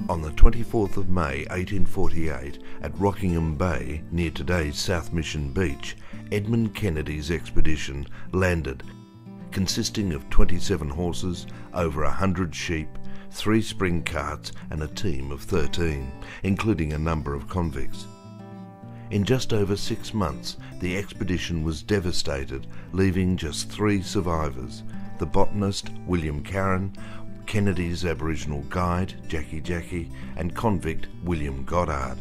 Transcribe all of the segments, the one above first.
On the 24th of May 1848, at Rockingham Bay, near today's South Mission Beach, Edmund Kennedy's expedition landed, consisting of 27 horses, over 100 sheep, 3 spring carts and a team of 13, including a number of convicts. In just over 6 months, the expedition was devastated, leaving just 3 survivors: the botanist William Carron, Kennedy's Aboriginal guide, Jackey, and convict William Goddard.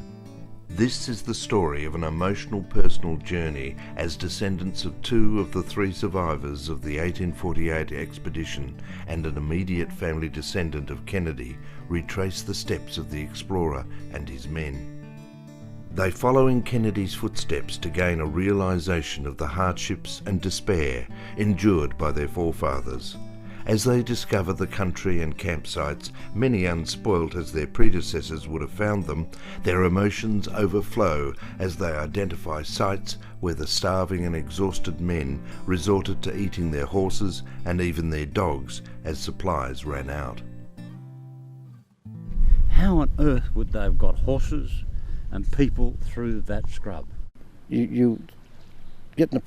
This is the story of an emotional personal journey as descendants of 2 of the 3 survivors of the 1848 expedition and an immediate family descendant of Kennedy retrace the steps of the explorer and his men. They follow in Kennedy's footsteps to gain a realization of the hardships and despair endured by their forefathers. As they discover the country and campsites, many unspoilt as their predecessors would have found them, their emotions overflow as they identify sites where the starving and exhausted men resorted to eating their horses and even their dogs as supplies ran out. How on earth would they have got horses and people through that scrub? You get an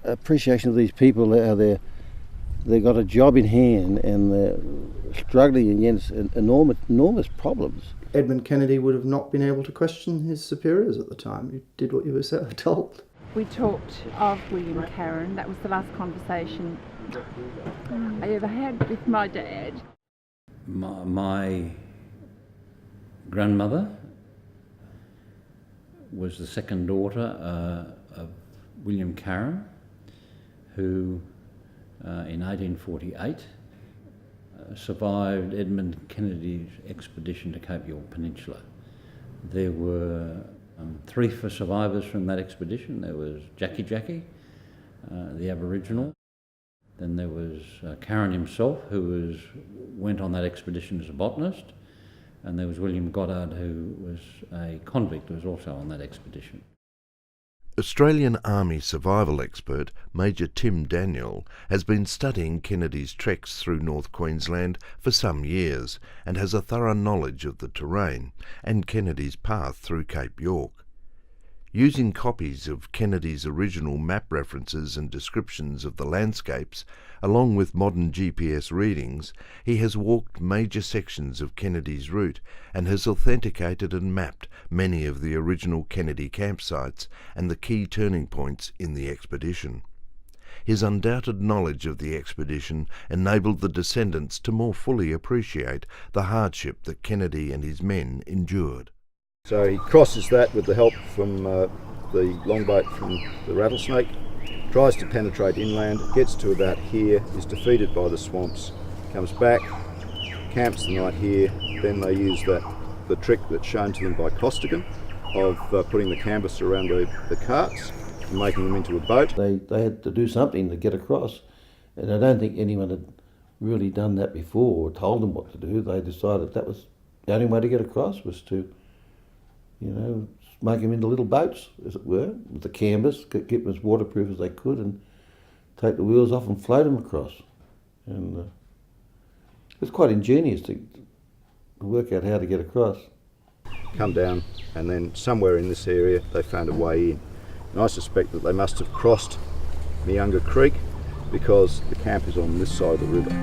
appreciation of these people, how they've got a job in hand and they're struggling against enormous problems. Edmund Kennedy would have not been able to question his superiors at the time. You did what you were told. We talked of William Carron. That was the last conversation I ever had with my dad. My grandmother was the second daughter of William Carron, who in 1848 survived Edmund Kennedy's expedition to Cape York Peninsula. There were 3 survivors from that expedition. There was Jackey, the Aboriginal. Then there was Carron himself, who went on that expedition as a botanist. And there was William Goddard, who was a convict, who was also on that expedition. Australian Army survival expert Major Tim Daniel has been studying Kennedy's treks through North Queensland for some years and has a thorough knowledge of the terrain and Kennedy's path through Cape York. Using copies of Kennedy's original map references and descriptions of the landscapes, along with modern GPS readings, he has walked major sections of Kennedy's route and has authenticated and mapped many of the original Kennedy campsites and the key turning points in the expedition. His undoubted knowledge of the expedition enabled the descendants to more fully appreciate the hardship that Kennedy and his men endured. So he crosses that with the help from the longboat from the Rattlesnake, tries to penetrate inland, gets to about here, is defeated by the swamps, comes back, camps the night here. Then they use the trick that's shown to them by Costigan of putting the canvas around the carts and making them into a boat. They had to do something to get across, and I don't think anyone had really done that before or told them what to do. They decided that was the only way to get across, was to make them into little boats, as it were, with the canvas, get them as waterproof as they could, and take the wheels off and float them across. And it was quite ingenious to work out how to get across. Come down, and then somewhere in this area they found a way in. And I suspect that they must have crossed Myunga Creek because the camp is on this side of the river.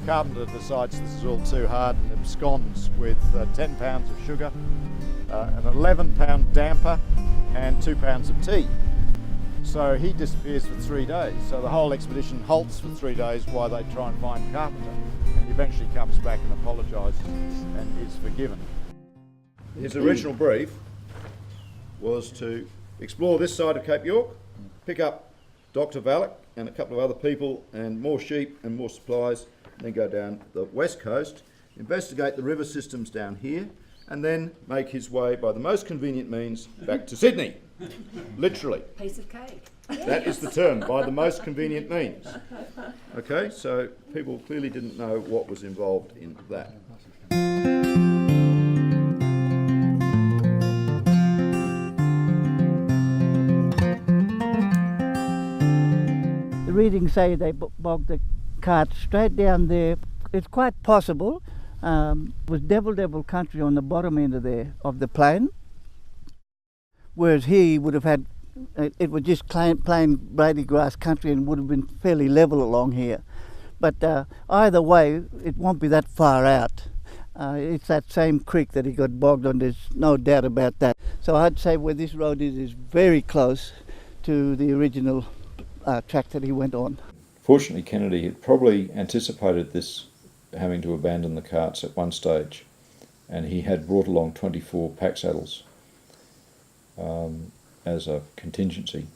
Carpenter decides this is all too hard and absconds with 10 pounds of sugar, an 11-pound damper and 2 pounds of tea. So he disappears for 3 days. So the whole expedition halts for 3 days while they try and find Carpenter. And he eventually comes back and apologises and is forgiven. His original brief was to explore this side of Cape York, pick up Dr. Valak and a couple of other people and more sheep and more supplies, then go down the west coast, investigate the river systems down here, and then make his way by the most convenient means back to Sydney. Literally. Piece of cake. That is the term, by the most convenient means. Okay, so people clearly didn't know what was involved in that. The readings say they bogged the cart straight down there. It's quite possible. It was devil country on the bottom end of the plain, whereas he would have had, it was just plain Brady grass country and would have been fairly level along here. But either way, it won't be that far out. It's that same creek that he got bogged on, there's no doubt about that. So I'd say where this road is very close to the original track that he went on. Fortunately, Kennedy had probably anticipated this having to abandon the carts at one stage, and he had brought along 24 pack saddles as a contingency.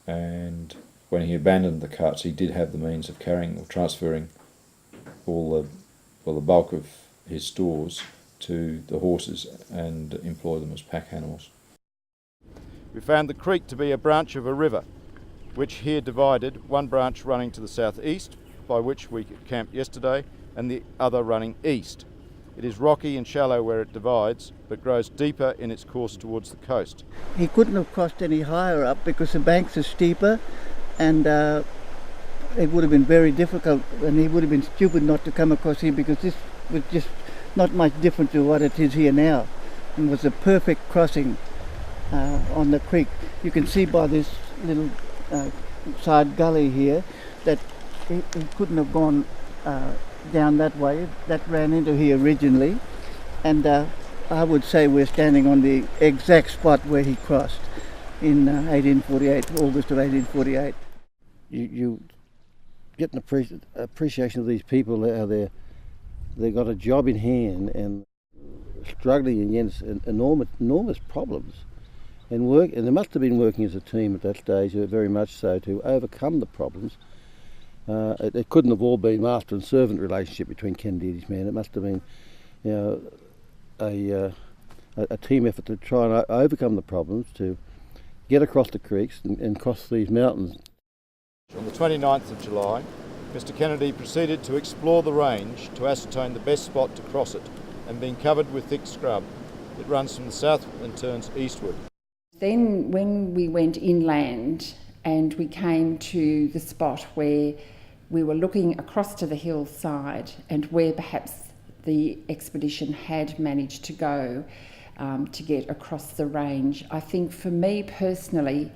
And when he abandoned the carts, he did have the means of carrying or transferring the bulk of his stores to the horses and employ them as pack animals. We found the creek to be a branch of a river, which here divided, one branch running to the southeast, by which we camped yesterday, and the other running east. It is rocky and shallow where it divides, but grows deeper in its course towards the coast. He couldn't have crossed any higher up because the banks are steeper, and it would have been very difficult, and he would have been stupid not to come across here, because this was just not much different to what it is here now. It was a perfect crossing on the creek. You can see by this little side gully here that he couldn't have gone down that way. That ran into here originally, and I would say we're standing on the exact spot where he crossed in 1848, August of 1848. You get an appreciation of these people, how they've got a job in hand and struggling against enormous problems, and they must have been working as a team at that stage, very much so, to overcome the problems. It couldn't have all been master and servant relationship between Kennedy and his man. It must have been, a team effort to try and overcome the problems, to get across the creeks and cross these mountains. On the 29th of July, Mr. Kennedy proceeded to explore the range to ascertain the best spot to cross it, and being covered with thick scrub, it runs from the south and turns eastward. Then when we went inland and we came to the spot where we were looking across to the hillside and where perhaps the expedition had managed to go to get across the range, I think for me personally,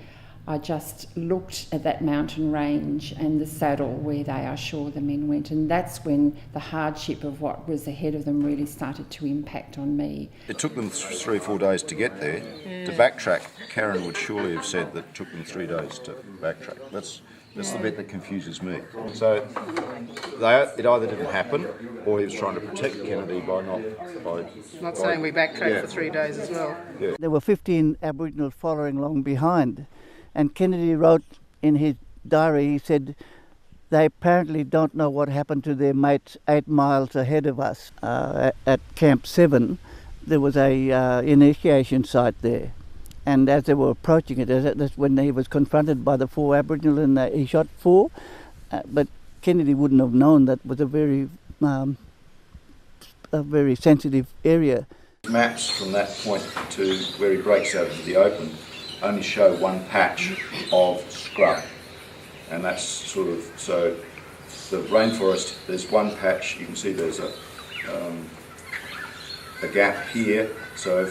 I just looked at that mountain range and the saddle where they are sure the men went, and that's when the hardship of what was ahead of them really started to impact on me. It took them 3 or 4 days to get there. To backtrack, Carron would surely have said that it took them 3 days to backtrack. That's the bit that confuses me. So it either didn't happen, or he was trying to protect Kennedy by not saying we backtracked for 3 days as well. Yeah. There were 15 Aboriginals following along behind. And Kennedy wrote in his diary, he said, they apparently don't know what happened to their mates 8 miles ahead of us. At Camp 7, there was a initiation site there. And as they were approaching it, that's when he was confronted by the 4 Aboriginal, and he shot 4. But Kennedy wouldn't have known that was a very sensitive area. Maps from that point to where he breaks out into the open only show one patch of scrub, and that's sort of, so the rainforest, there's one patch, you can see there's a gap here, so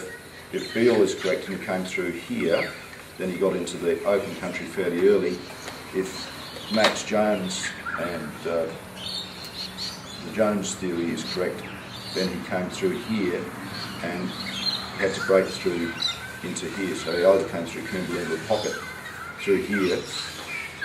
if Beale is correct and he came through here, then he got into the open country fairly early. If Max Jones and the Jones theory is correct, then he came through here and had to break through into here, so he either came through Coombe into a pocket through here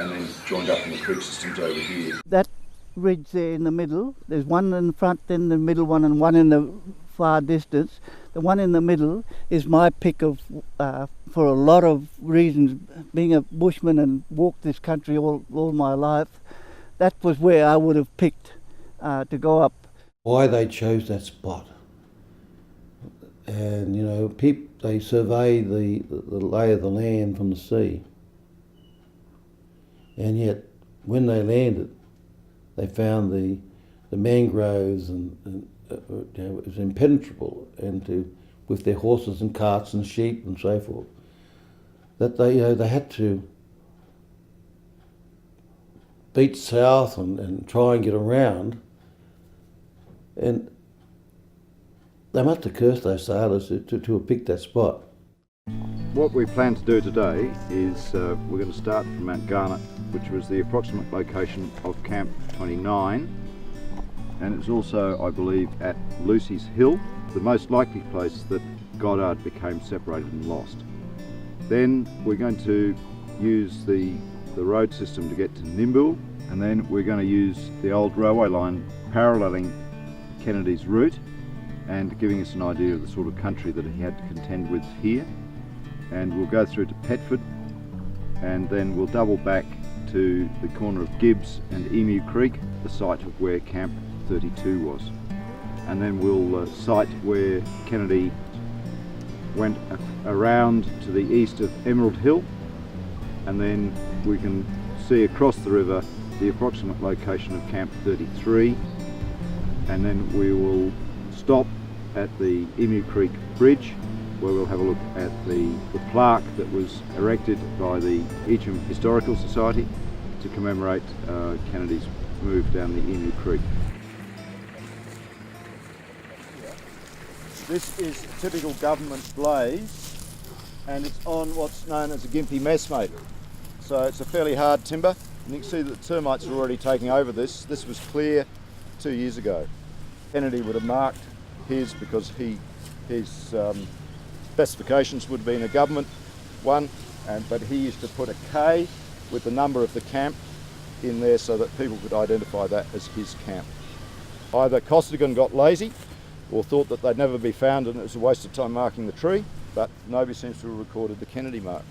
and then joined up in the creek systems over here. That ridge there in the middle, there's one in the front, then the middle one, and one in the far distance. The one in the middle is my pick of, for a lot of reasons, being a bushman and walked this country all my life, that was where I would have picked to go up. Why they chose that spot. And they survey the lay of the land from the sea, and yet when they landed, they found the mangroves and it was impenetrable, and with their horses and carts and sheep and so forth, that they had to beat south and try and get around. And they must have cursed those sailors to have picked that spot. What we plan to do today is we're going to start from Mount Garnet, which was the approximate location of Camp 29, and it's also, I believe, at Lucy's Hill, the most likely place that Goddard became separated and lost. Then we're going to use the road system to get to Nimbu, and then we're going to use the old railway line paralleling Kennedy's route and giving us an idea of the sort of country that he had to contend with here. And we'll go through to Petford, and then we'll double back to the corner of Gibbs and Emu Creek, the site of where Camp 32 was. And then we'll site where Kennedy went around to the east of Emerald Hill, and then we can see across the river the approximate location of Camp 33, and then we will stop at the Emu Creek Bridge, where we'll have a look at the plaque that was erected by the Eacham Historical Society to commemorate Kennedy's move down the Emu Creek. This is a typical government blaze, and it's on what's known as a Gympie messmate. So it's a fairly hard timber, and you can see that the termites are already taking over this. This was clear 2 years ago. Kennedy would have marked his because his specifications would have been a government one, but he used to put a K with the number of the camp in there so that people could identify that as his camp. Either Costigan got lazy or thought that they'd never be found and it was a waste of time marking the tree, but nobody seems to have recorded the Kennedy mark.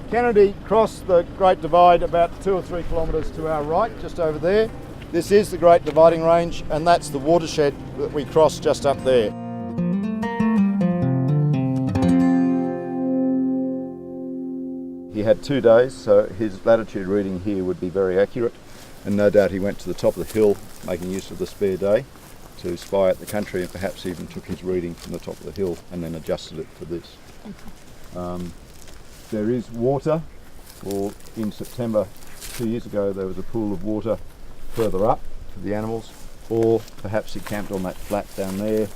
Kennedy crossed the Great Divide about 2 or 3 kilometres to our right, just over there. This is the Great Dividing Range, and that's the watershed that we crossed just up there. He had 2 days, so his latitude reading here would be very accurate, and no doubt he went to the top of the hill, making use of the spare day, to spy out the country, and perhaps even took his reading from the top of the hill and then adjusted it for this. There is water, or in September 2 years ago there was a pool of water further up for the animals, or perhaps he camped on that flat down there,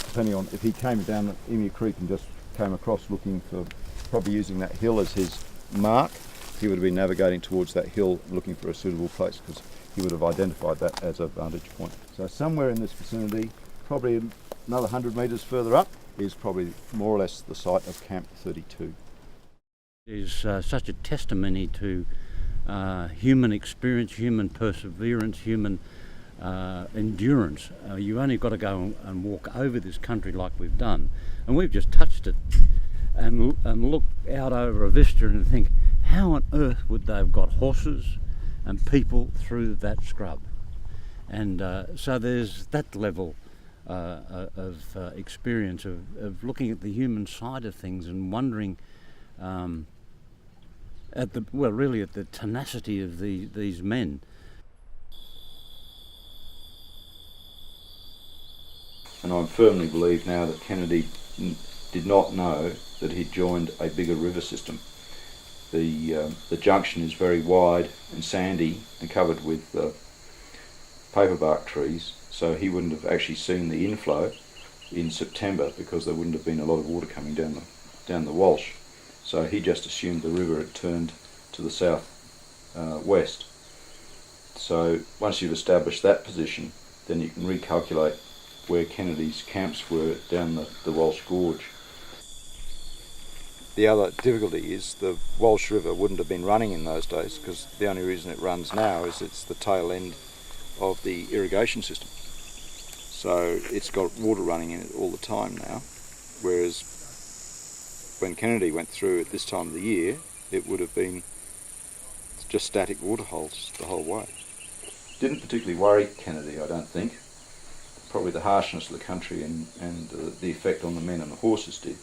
depending on if he came down the Emu Creek and just came across looking for, probably using that hill as his mark, he would have been navigating towards that hill looking for a suitable place because he would have identified that as a vantage point. So somewhere in this vicinity, probably another 100 metres further up, is probably more or less the site of Camp 32. It is such a testimony to human experience, human perseverance, human endurance. You only got to go and walk over this country like we've done, and we've just touched it, and look out over a vista and think, how on earth would they have got horses and people through that scrub? And so there's that level of experience of looking at the human side of things and wondering at the tenacity of these men. And I firmly believe now that Kennedy did not know that he'd joined a bigger river system. The junction is very wide and sandy and covered with paperbark trees, so he wouldn't have actually seen the inflow in September because there wouldn't have been a lot of water coming down the Walsh. So he just assumed the river had turned to the south west. So once you've established that position, then you can recalculate where Kennedy's camps were down the Walsh Gorge. The other difficulty is the Walsh River wouldn't have been running in those days because the only reason it runs now is it's the tail end of the irrigation system. So it's got water running in it all the time now, whereas when Kennedy went through at this time of the year, it would have been just static water holes the whole way. Didn't particularly worry Kennedy, I don't think. Probably the harshness of the country and the effect on the men and the horses did.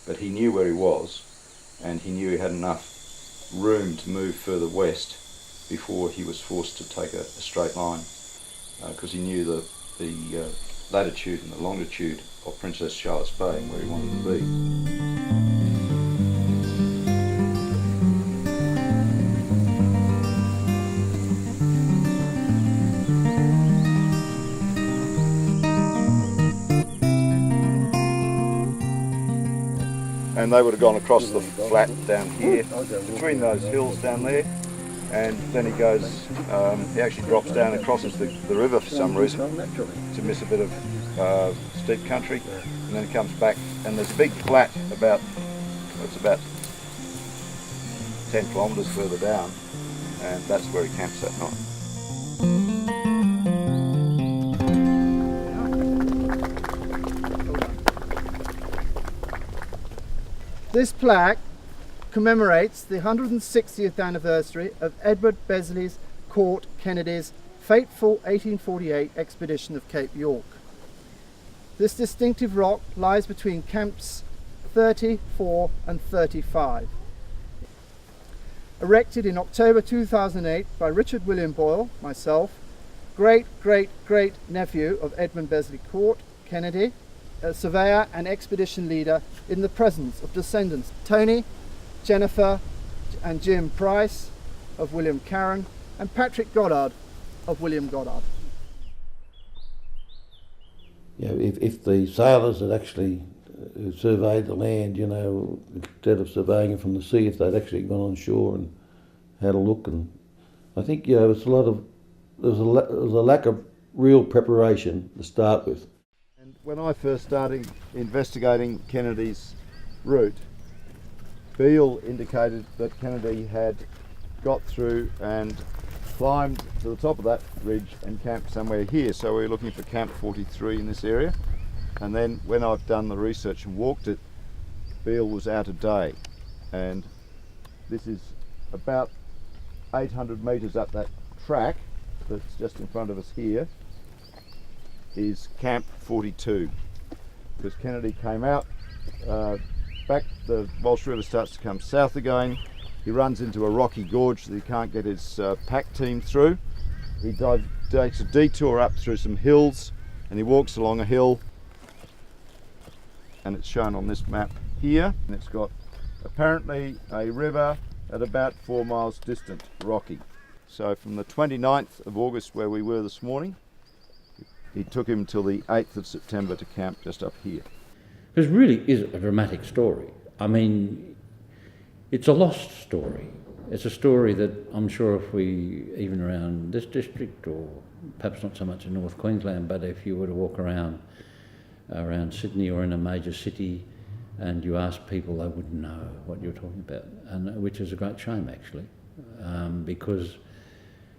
But he knew where he was, and he knew he had enough room to move further west before he was forced to take a straight line, because he knew the latitude and the longitude of Princess Charlottes Bay and where he wanted to be. and they would have gone across the flat down here, between those hills down there, and then he goes, he actually drops down and crosses the river for some reason to miss a bit of steep country, and then he comes back, and there's a big flat about 10 kilometres further down, and that's where he camps that night. This plaque commemorates the 160th anniversary of Edward Besley's Court Kennedy's fateful 1848 expedition of Cape York. This distinctive rock lies between camps 34 and 35. Erected in October 2008 by Richard William Boyle, myself, great nephew of Edmund Besley Court Kennedy, a surveyor and expedition leader, in the presence of descendants Tony, Jennifer and Jim Price of William Carron, and Patrick Goddard of William Goddard. You know, if the sailors had actually surveyed the land, you know, instead of surveying it from the sea, if they'd actually gone on shore and had a look, and I think, you know, there was a lack of real preparation to start with. And when I first started investigating Kennedy's route, Beale indicated that Kennedy had got through and climbed to the top of that ridge and camped somewhere here. So we were looking for Camp 43 in this area. And then when I've done the research and walked it, Beale was out a day. And this is about 800 metres up that track that's just in front of us here is Camp 42. Because Kennedy came out, back the Walsh River starts to come south again. He runs into a rocky gorge that he can't get his pack team through. He takes a detour up through some hills, and he walks along a hill, and it's shown on this map here, and it's got apparently a river at about 4 miles distant, rocky. So from the 29th of August, where we were this morning, it took him till the 8th of September to camp just up here. It really is a dramatic story. I mean, it's a lost story. It's a story that I'm sure if we, even around this district, or perhaps not so much in North Queensland, but if you were to walk around Sydney or in a major city and you ask people, they wouldn't know what you're talking about, and which is a great shame actually, because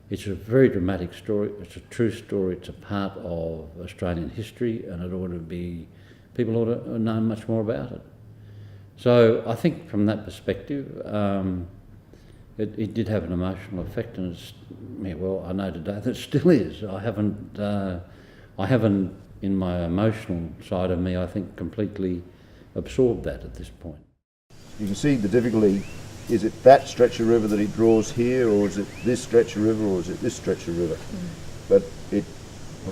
it's a very dramatic story, it's a true story, it's a part of Australian history, and it ought to be, people ought to know much more about it. So I think from that perspective, it did have an emotional effect, and it's, yeah, well, I know today that it still is. I haven't, in my emotional side of me, I think, completely absorbed that at this point. You can see the difficulty. Is it that stretch of river that he draws here, or is it this stretch of river, or is it this stretch of river? But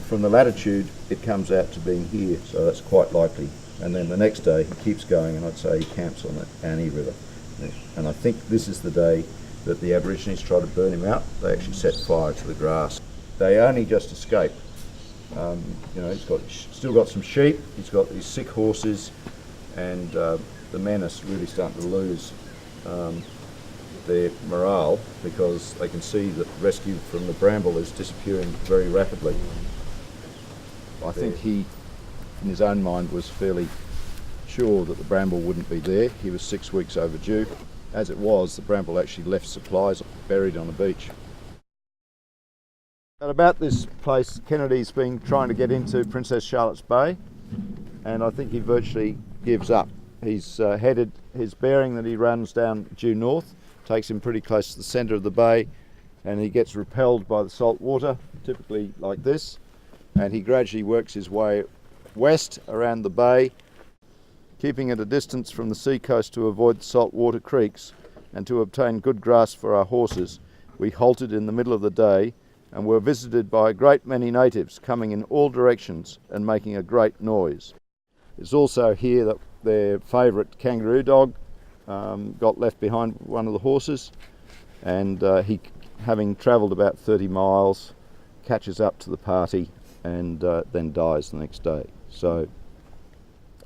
from the latitude, it comes out to being here, so that's quite likely. And then the next day he keeps going, and I'd say he camps on the Annie River. And I think this is the day that the Aborigines try to burn him out. They actually set fire to the grass. They only just escape. You know, he's still got some sheep, he's got these sick horses, and the men are really starting to lose their morale, because they can see that rescue from the bramble is disappearing very rapidly. I think he, in his own mind, was fairly sure that the bramble wouldn't be there. He was 6 weeks overdue. As it was, the bramble actually left supplies buried on the beach. At about this place, Kennedy's been trying to get into Princess Charlotte's Bay, and I think he virtually gives up. He's his bearing that he runs down due north takes him pretty close to the centre of the bay, and he gets repelled by the salt water, typically like this, and he gradually works his way west around the bay, keeping at a distance from the sea coast to avoid the saltwater creeks, and to obtain good grass for our horses. We halted in the middle of the day and were visited by a great many natives coming in all directions and making a great noise. It's also here that their favourite kangaroo dog got left behind one of the horses, and he, having travelled about 30 miles, catches up to the party and then dies the next day. So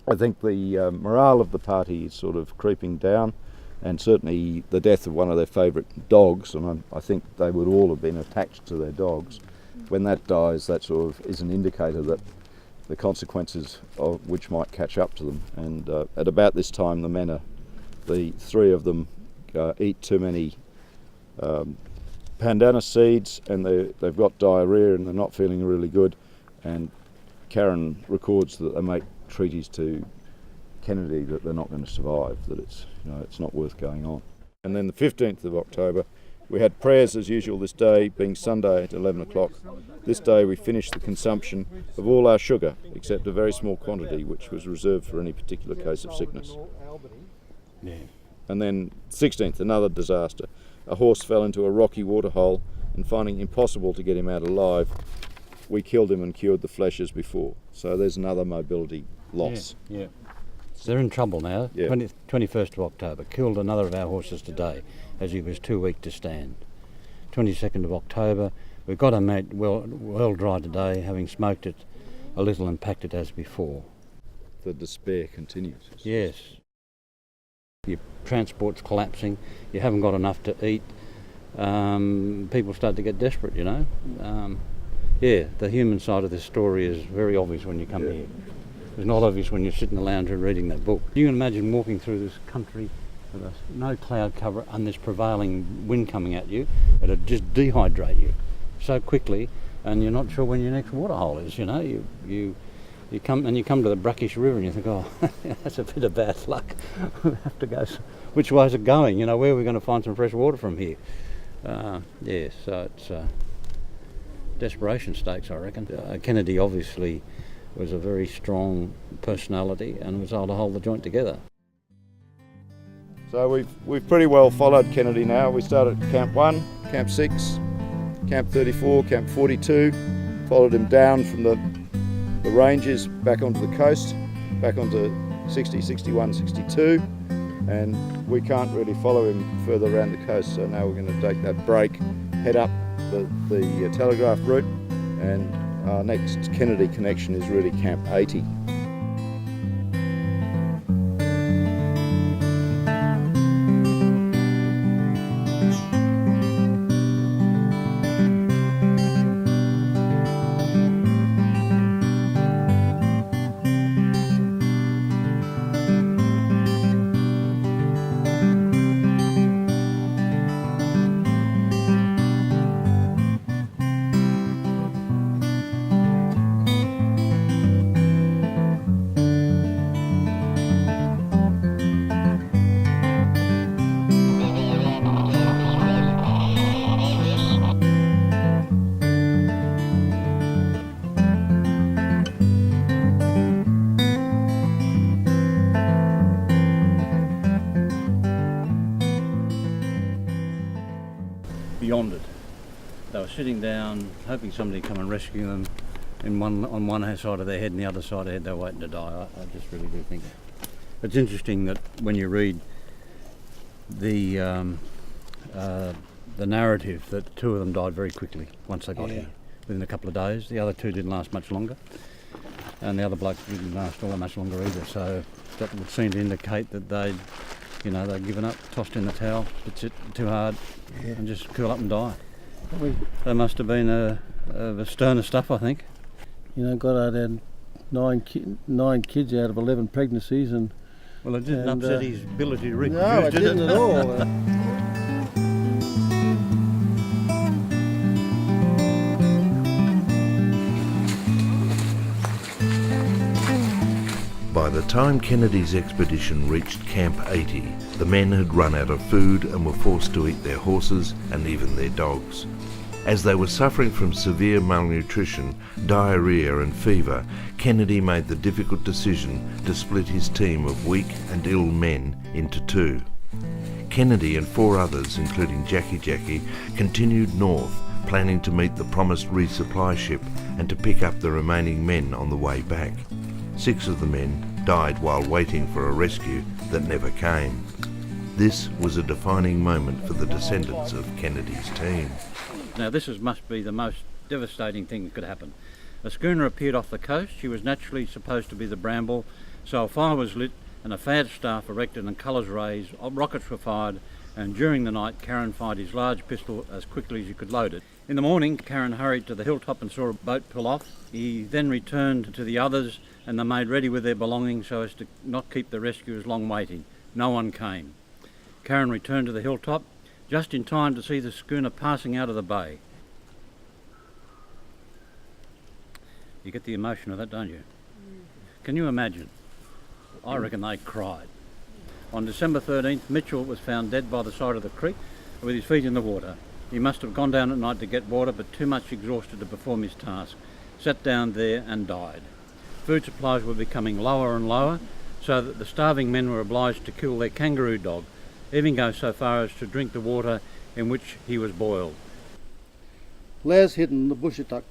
I think the morale of the party is sort of creeping down, and certainly the death of one of their favourite dogs, and I think they would all have been attached to their dogs. When that dies, that sort of is an indicator that the consequences of which might catch up to them. And at about this time, the three of them eat too many pandanus seeds, and they've got diarrhea and they're not feeling really good. And Carron records that they make treaties to Kennedy that they're not going to survive, that it's not worth going on. And then the 15th of October, we had prayers as usual this day, being Sunday at 11 o'clock. This day we finished the consumption of all our sugar, except a very small quantity which was reserved for any particular case of sickness. Yeah. And then 16th, another disaster. A horse fell into a rocky waterhole, and finding it impossible to get him out alive, we killed him and cured the flesh as before. So there's another mobility loss. Yeah. So they're in trouble now. Yeah. 21st of October, killed another of our horses today as he was too weak to stand. 22nd of October, we've got a mate well dry today, having smoked it a little and packed it as before. The despair continues. Yes. Your transport's collapsing, you haven't got enough to eat, people start to get desperate, you know. The human side of this story is very obvious when you come here. It's not obvious when you sit in the lounge and reading that book. You can imagine walking through this country with no cloud cover and this prevailing wind coming at you. It'll just dehydrate you so quickly, and you're not sure when your next waterhole is. You know, you come to the brackish river and you think, oh, that's a bit of bad luck. We have to go. Which way is it going? You know, where are we going to find some fresh water from here? So it's desperation stakes, I reckon. Kennedy obviously was a very strong personality and was able to hold the joint together. So we've pretty well followed Kennedy now. We started at Camp 1, Camp 6, Camp 34, Camp 42, followed him down from the ranges back onto the coast, back onto 60, 61, 62, and we can't really follow him further around the coast, so now we're going to take that break, head up the telegraph route, and our next Kennedy connection is really Camp 80. Beyond it. They were sitting down, hoping somebody would come and rescue them. On one side of their head and the other side of their head, they were waiting to die. I just really do think it's interesting that when you read the narrative, that two of them died very quickly once they got here, within a couple of days. The other two didn't last much longer, and the other bloke didn't last all that much longer either. So that would seem to indicate that they'd given up, tossed in the towel, it's too hard, and just curl up and die. They must have been a sterner stuff, I think. You know, Goddard had nine kids out of 11 pregnancies, and well, it didn't upset his ability to reproduce, no, it didn't at all. By the time Kennedy's expedition reached Camp 80, the men had run out of food and were forced to eat their horses and even their dogs. As they were suffering from severe malnutrition, diarrhea and fever, Kennedy made the difficult decision to split his team of weak and ill men into two. Kennedy and four others, including Jackey, continued north, planning to meet the promised resupply ship and to pick up the remaining men on the way back. 6 of the men died while waiting for a rescue that never came. This was a defining moment for the descendants of Kennedy's team. Now this must be the most devastating thing that could happen. A schooner appeared off the coast. She was naturally supposed to be the Bramble, So a fire was lit and a fad staff erected and colours raised, rockets were fired, and during the night Carron fired his large pistol as quickly as he could load it. In the morning, Carron hurried to the hilltop and saw a boat pull off. He then returned to the others and they made ready with their belongings so as to not keep the rescuers long waiting. No one came. Carron returned to the hilltop just in time to see the schooner passing out of the bay. You get the emotion of that, don't you? Can you imagine? I reckon they cried. On December 13th, Mitchell was found dead by the side of the creek with his feet in the water. He must have gone down at night to get water, but too much exhausted to perform his task. Sat down there and died. Food supplies were becoming lower and lower, so that the starving men were obliged to kill their kangaroo dog, even go so far as to drink the water in which he was boiled. Les Hidden, the bush tucker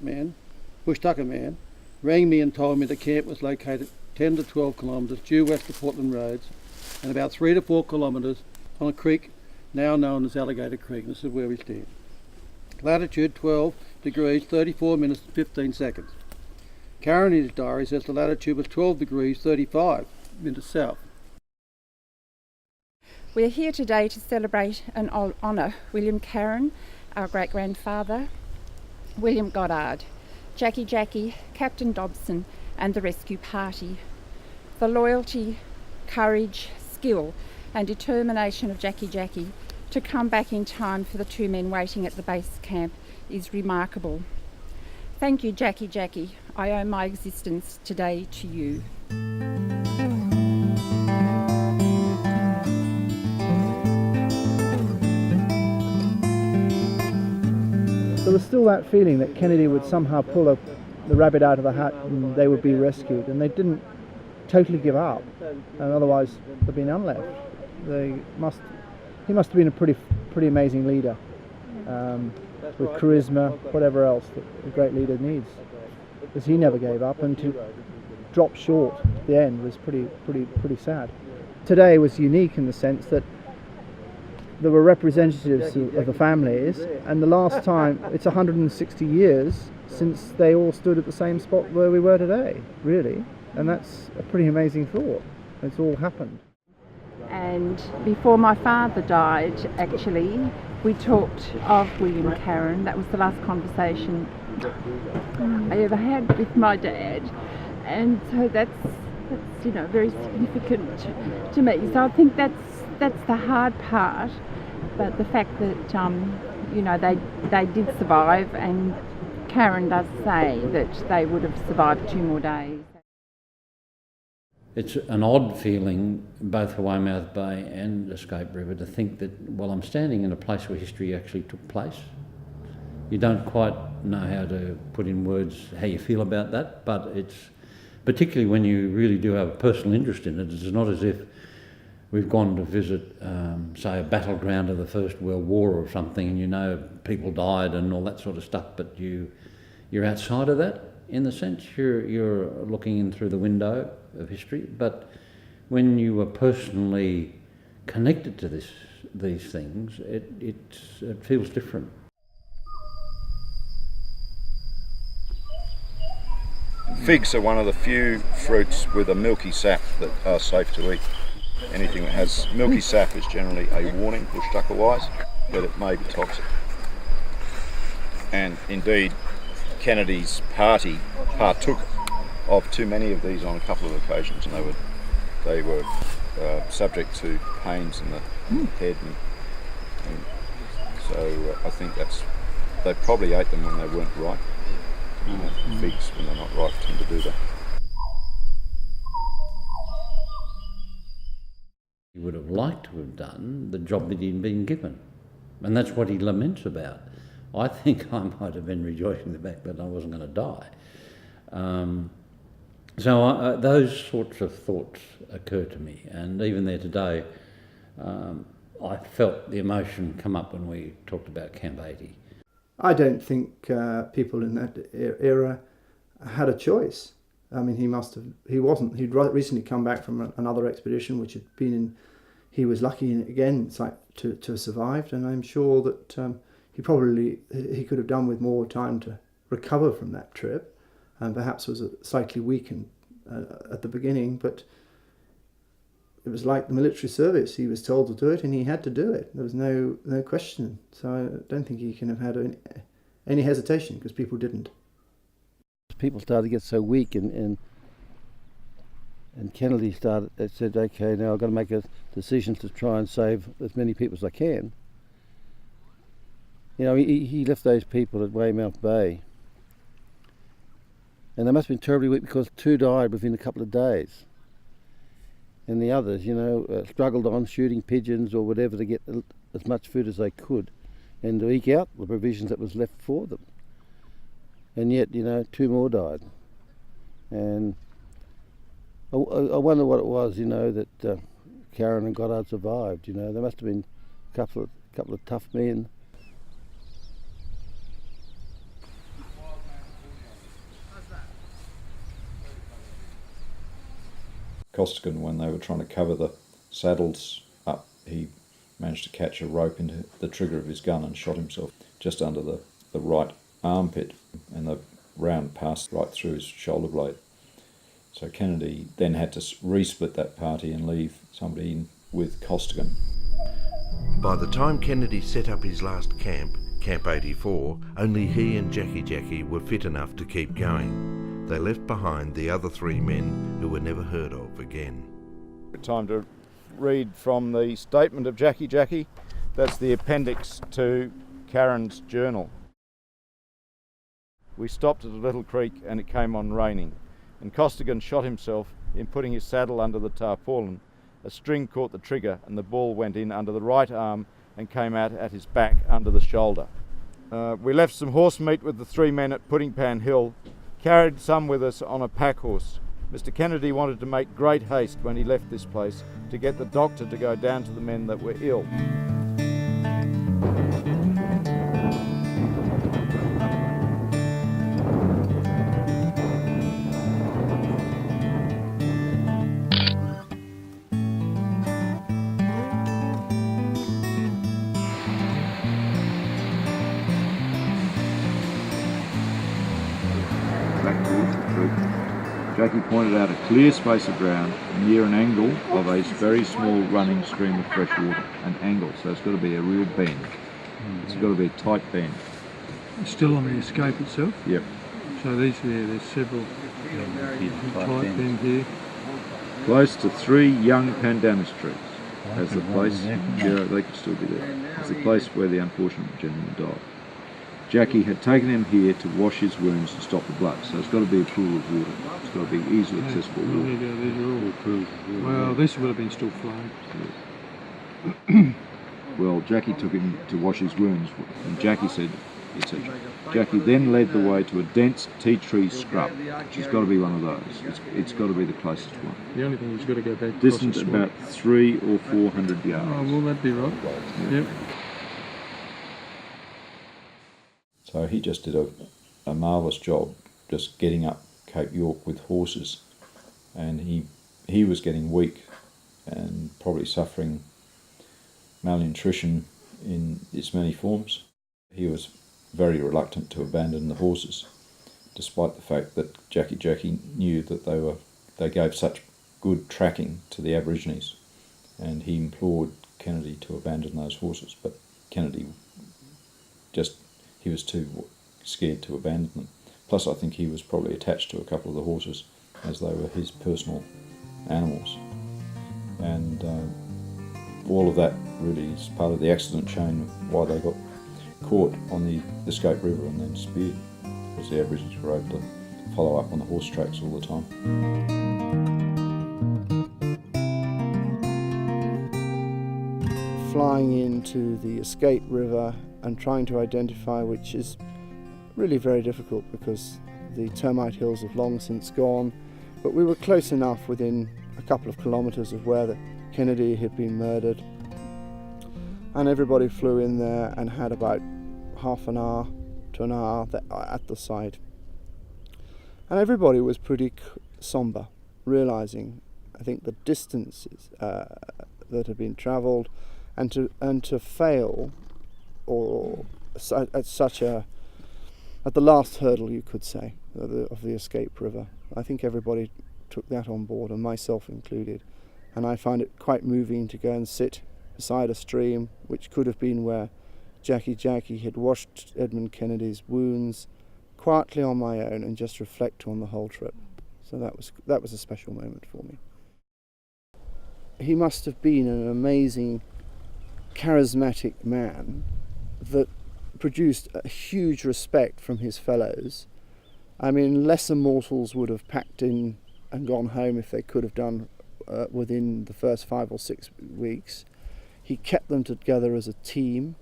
man, rang me and told me the camp was located 10 to 12 kilometres due west of Portland Roads and about 3 to 4 kilometres on a creek now known as Alligator Creek. This is where we stand. Latitude 12 degrees 34 minutes and 15 seconds. Carron in his diary says the latitude was 12 degrees 35 minutes south. We're here today to celebrate and honour William Carron, our great-grandfather, William Goddard, Jackey, Captain Dobson and the rescue party. The loyalty, courage, skill and determination of Jackey to come back in time for the two men waiting at the base camp is remarkable. Thank you, Jackey. I owe my existence today to you. There was still that feeling that Kennedy would somehow pull the rabbit out of the hat and they would be rescued, and they didn't totally give up, and otherwise there'd be none left. He must have been a pretty amazing leader, with charisma, whatever else that a great leader needs, because he never gave up, and to drop short at the end was pretty sad. Today was unique in the sense that there were representatives of the families, and the last time, it's 160 years since they all stood at the same spot where we were today, really, and that's a pretty amazing thought. It's all happened. And before my father died, actually, we talked of William Carron. That was the last conversation I ever had with my dad, and so that's very significant to me. So I think that's the hard part, but the fact that they did survive, and Carron does say that they would have survived 2 more days. It's an odd feeling, both for Weymouth Bay and Escape River, to think that, well, I'm standing in a place where history actually took place. You don't quite know how to put in words how you feel about that, but it's, particularly when you really do have a personal interest in it, it's not as if we've gone to visit, say, a battleground of the First World War or something, and people died and all that sort of stuff, but you're outside of that. In the sense you're looking in through the window of history, but when you are personally connected to these things, it feels different. Figs are one of the few fruits with a milky sap that are safe to eat. Anything that has milky sap is generally a warning, bush tucker wise, that it may be toxic. And indeed, Kennedy's party partook of too many of these on a couple of occasions, and they were subject to pains in the head, and so I think they probably ate them when they weren't ripe. Figs, when they're not ripe, tend to do that. He would have liked to have done the job that he'd been given, and that's what he laments about. I think I might have been rejoicing the fact that I wasn't going to die. So those sorts of thoughts occur to me, and even there today, I felt the emotion come up when we talked about Camp 80. I don't think people in that era had a choice. I mean, he'd recently come back from another expedition which had been in, he was lucky again to have survived, and I'm sure that he could have done with more time to recover from that trip, and perhaps was slightly weakened at the beginning, but it was like the military service. He was told to do it and he had to do it. There was no question. So I don't think he can have had any hesitation, because people didn't. People started to get so weak, and Kennedy said, okay, now I've got to make a decision to try and save as many people as I can. You know, he left those people at Weymouth Bay, and they must have been terribly weak, because 2 died within a couple of days. And the others, you know, struggled on shooting pigeons or whatever to get as much food as they could and to eke out the provisions that was left for them. And yet, you know, 2 more died. And I wonder what it was, you know, that Carron and Goddard survived. You know, there must have been a couple of tough men. Costigan, when they were trying to cover the saddles up, he managed to catch a rope into the trigger of his gun and shot himself just under the right armpit, and the round passed right through his shoulder blade. So Kennedy then had to resplit that party and leave somebody in with Costigan. By the time Kennedy set up his last camp, Camp 84, only he and Jackey were fit enough to keep going. They left behind the other 3 men who were never heard of again. Time to read from the statement of Jackey. That's the appendix to Carron's journal. We stopped at a little creek and it came on raining, and Costigan shot himself in putting his saddle under the tarpaulin. A string caught the trigger and the ball went in under the right arm and came out at his back under the shoulder. We left some horse meat with the 3 men at Pudding Pan Hill, carried some with us on a pack horse. Mr. Kennedy wanted to make great haste when he left this place to get the doctor to go down to the men that were ill. Jackey pointed out a clear space of ground near an angle of a very small running stream of fresh water. An angle, so it's got to be a real bend. It's got to be a tight bend. It's still on the escape itself? Yep. So there's several tight bend here. Close to 3 young pandanus trees. As the place, yeah, they could still be there. It's the place where the unfortunate gentleman died. Jackey had taken him here to wash his wounds and stop the blood, so it's got to be a pool of water. It's got to be easily accessible water. Well, this would have been still flowing. Yeah. Well, Jackey took him to wash his wounds, and Jackey said, etc. Jackey then led the way to a dense tea tree scrub, which has got to be one of those. It's got to be the closest one. The only thing is you've got to go back. Distant about 300 or 400 yards. Oh, will that be right? Yeah. Yep. So he just did a marvellous job just getting up Cape York with horses, and he was getting weak and probably suffering malnutrition in its many forms. He was very reluctant to abandon the horses, despite the fact that Jackey knew that they gave such good tracking to the Aborigines, and he implored Kennedy to abandon those horses, but Kennedy he was too scared to abandon them. Plus, I think he was probably attached to a couple of the horses as they were his personal animals. And all of that really is part of the accident chain why they got caught on the Escape River and then speared, because the Aborigines were able to follow up on the horse tracks all the time. Flying into the Escape River and trying to identify, which is really very difficult because the termite hills have long since gone, but we were close enough within a couple of kilometres of where the Kennedy had been murdered, and everybody flew in there and had about half an hour to an hour at the site, and everybody was pretty sombre, realising, I think, the distances that had been travelled, and to fail or at the last hurdle, you could say, of the Escape River. I think everybody took that on board, and myself included, and I find it quite moving to go and sit beside a stream which could have been where Jackey had washed Edmund Kennedy's wounds, quietly on my own, and just reflect on the whole trip. So that was a special moment for me. He must have been an amazing, charismatic man that produced a huge respect from his fellows. I mean, lesser mortals would have packed in and gone home if they could have done within the first 5 or 6 weeks. He kept them together as a team.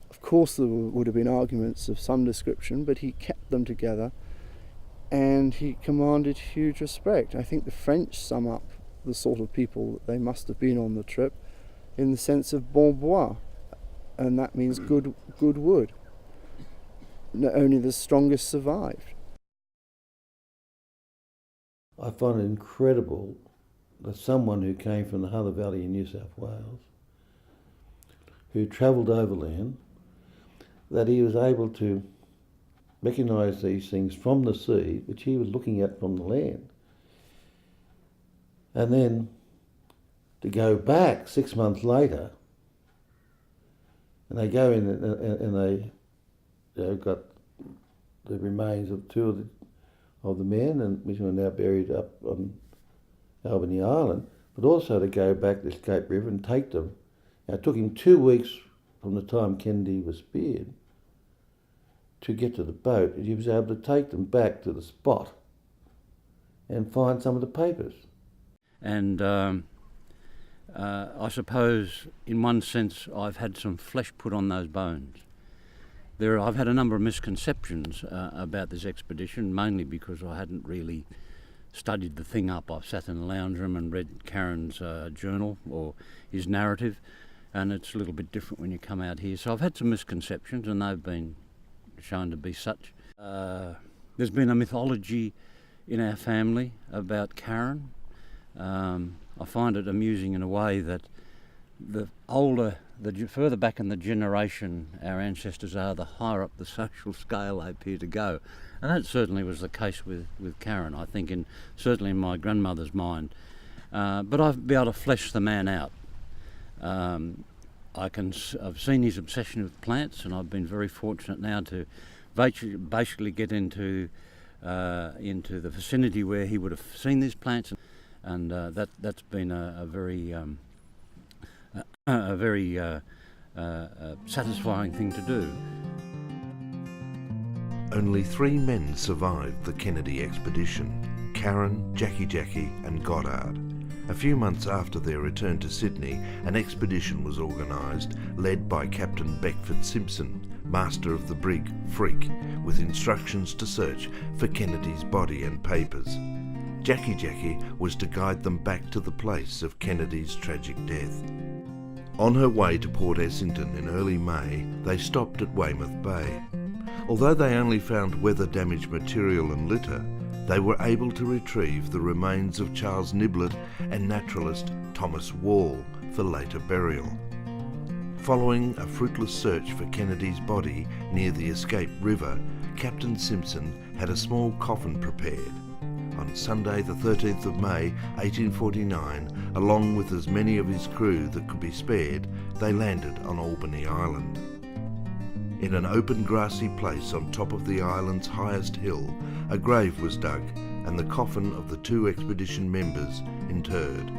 Of course there would have been arguments of some description, but he kept them together and he commanded huge respect. I think the French sum up the sort of people that they must have been on the trip in the sense of bon bois, and that means good wood. Only the strongest survived. I find it incredible that someone who came from the Hunter Valley in New South Wales, who travelled overland, that he was able to recognise these things from the sea, which he was looking at from the land. And then to go back 6 months later, and they go in and they got the remains of two of the men, and which were now buried up on Albany Island, but also to go back to Cape River and take them. Now, it took him 2 weeks from the time Kennedy was speared to get to the boat, and he was able to take them back to the spot and find some of the papers. And I suppose, in one sense, I've had some flesh put on those bones. I've had a number of misconceptions about this expedition, mainly because I hadn't really studied the thing up. I've sat in the lounge room and read Carron's journal or his narrative, and it's a little bit different when you come out here. So I've had some misconceptions, and they've been shown to be such. There's been a mythology in our family about Carron. I find it amusing in a way that the further back in the generation our ancestors are, the higher up the social scale they appear to go. And that certainly was the case with Carron, I think, certainly in my grandmother's mind. But I've been able to flesh the man out. I've seen his obsession with plants, and I've been very fortunate now to basically get into the vicinity where he would have seen these plants, and that's been a very satisfying thing to do. Only 3 men survived the Kennedy expedition: Carron, Jackey and Goddard. A few months after their return to Sydney, an expedition was organised, led by Captain Beckford Simpson, master of the brig Freak, with instructions to search for Kennedy's body and papers. Jackey was to guide them back to the place of Kennedy's tragic death. On her way to Port Essington in early May, they stopped at Weymouth Bay. Although they only found weather-damaged material and litter, they were able to retrieve the remains of Charles Niblett and naturalist Thomas Wall for later burial. Following a fruitless search for Kennedy's body near the escaped river, Captain Simpson had a small coffin prepared. On Sunday the 13th of May 1849, along with as many of his crew that could be spared, they landed on Albany Island. In an open grassy place on top of the island's highest hill, a grave was dug and the coffin of the 2 expedition members interred.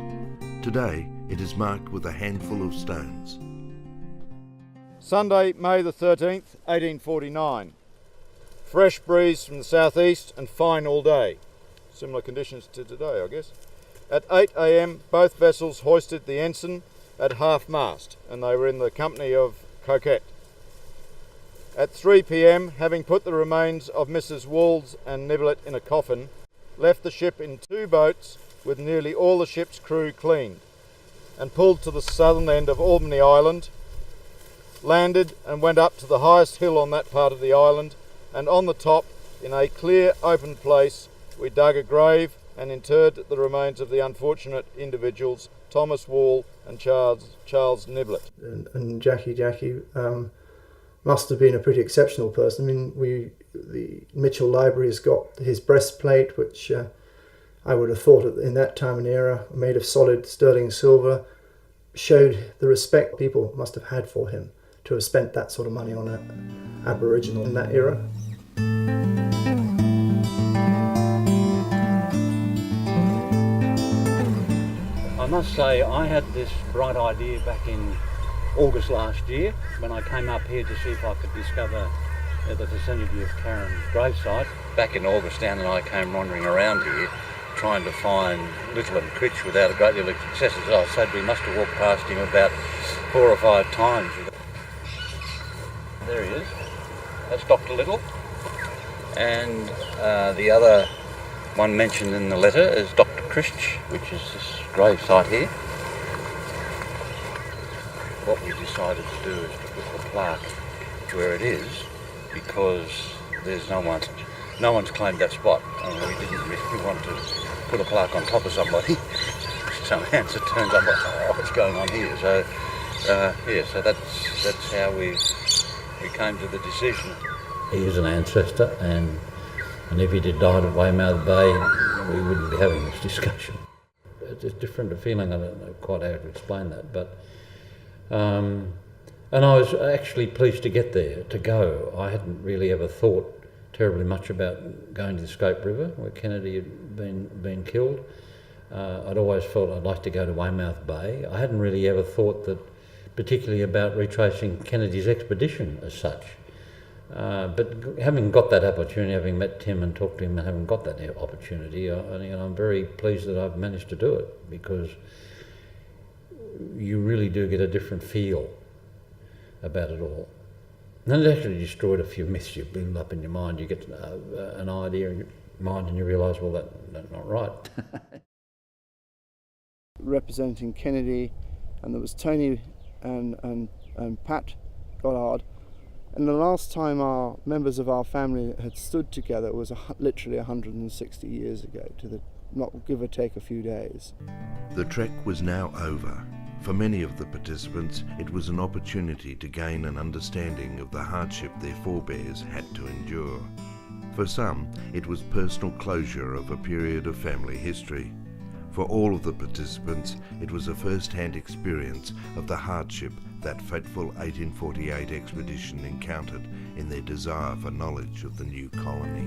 Today it is marked with a handful of stones. Sunday, May the 13th, 1849. Fresh breeze from the southeast and fine all day. Similar conditions to today, I guess. At 8 a.m, both vessels hoisted the ensign at half-mast, and they were in the company of Coquette. At 3 p.m, having put the remains of Mrs. Walls and Niblett in a coffin, left the ship in 2 boats with nearly all the ship's crew cleaned, and pulled to the southern end of Albany Island, landed and went up to the highest hill on that part of the island, and on the top, in a clear open place, we dug a grave and interred the remains of the unfortunate individuals, Thomas Wall and Charles Niblett. And Jackey must have been a pretty exceptional person. I mean, the Mitchell Library has got his breastplate, which I would have thought in that time and era, made of solid sterling silver, showed the respect people must have had for him to have spent that sort of money on an Aboriginal in that era. I must say, I had this bright idea back in August last year when I came up here to see if I could discover the vicinity of Carron's gravesite. Back in August, Dan and I came wandering around here trying to find Little and Critch without a great deal of success. As I said, we must have walked past him about 4 or 5 times. There he is. That's Dr. Little. And the other one mentioned in the letter is Dr. Critch, which is this gravesite here. What we decided to do is to put the plaque where it is, because there's no one's claimed that spot. I mean, we didn't really want to put a plaque on top of somebody. Somehow it turns up, oh, what's going on here? So, so that's how we came to the decision. He is an ancestor, and if he'd died at Weymouth Bay, we wouldn't be having this discussion. It's a different feeling. I don't know quite how to explain that, but. And I was actually pleased to get there, to go. I hadn't really ever thought terribly much about going to the Scope River, where Kennedy had been killed. I'd always felt I'd like to go to Weymouth Bay. I hadn't really ever thought that, particularly about retracing Kennedy's expedition as such. But having got that opportunity, having met Tim and talked to him and having got that opportunity, I'm very pleased that I've managed to do it, because you really do get a different feel about it all. And it actually destroyed a few myths you build up in your mind. You get an idea in your mind and you realise, well, that's not right. Representing Kennedy, and there was Tony and Pat Goddard. And the last time our members of our family had stood together was literally 160 years ago, not give or take a few days. The trek was now over. For many of the participants, it was an opportunity to gain an understanding of the hardship their forebears had to endure. For some, it was personal closure of a period of family history. For all of the participants, it was a first-hand experience of the hardship that fateful 1848 expedition encountered in their desire for knowledge of the new colony.